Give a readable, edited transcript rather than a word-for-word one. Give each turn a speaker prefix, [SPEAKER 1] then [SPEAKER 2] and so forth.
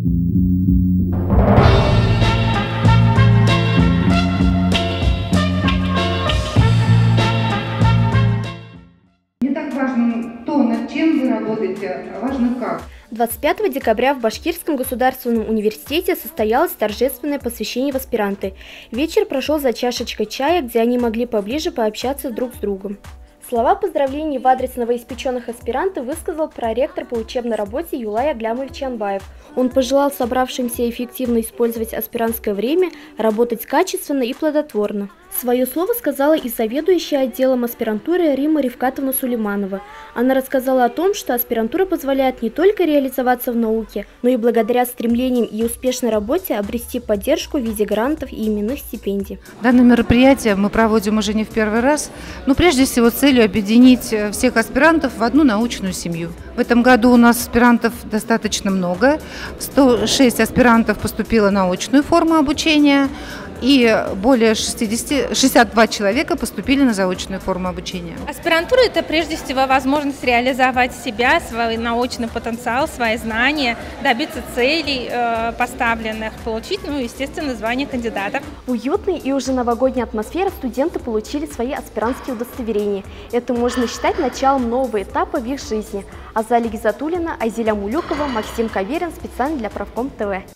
[SPEAKER 1] Не так важно то, над чем вы работаете, а важно как.
[SPEAKER 2] 25 декабря в Башкирском государственном университете состоялось торжественное посвящение в аспиранты. Вечер прошел за чашечкой чая, где они могли поближе пообщаться друг с другом. Слова поздравлений в адрес новоиспеченных аспирантов высказал проректор по учебной работе Юлай Аглямович Анбаев. Он пожелал собравшимся эффективно использовать аспирантское время, работать качественно и плодотворно. Свое слово сказала и заведующая отделом аспирантуры Римма Рифкатовна Сулейманова. Она рассказала о том, что аспирантура позволяет не только реализоваться в науке, но и благодаря стремлениям и успешной работе обрести поддержку в виде грантов и именных стипендий.
[SPEAKER 3] Данное мероприятие мы проводим уже не в первый раз, но прежде всего целью объединить всех аспирантов в одну научную семью. В этом году у нас аспирантов достаточно много. 106 аспирантов поступило на очную форму обучения, и более 62 человека поступили на заочную форму обучения.
[SPEAKER 4] Аспирантура – это прежде всего возможность реализовать себя, свой научный потенциал, свои знания, добиться целей поставленных, получить, естественно, звание кандидата.
[SPEAKER 2] В уютной и уже новогодней атмосфере студенты получили свои аспирантские удостоверения. Это можно считать началом нового этапа в их жизни. Азалия Гизатуллина, Айзеля Мулюкова, Максим Каверин специально для Правком ТВ.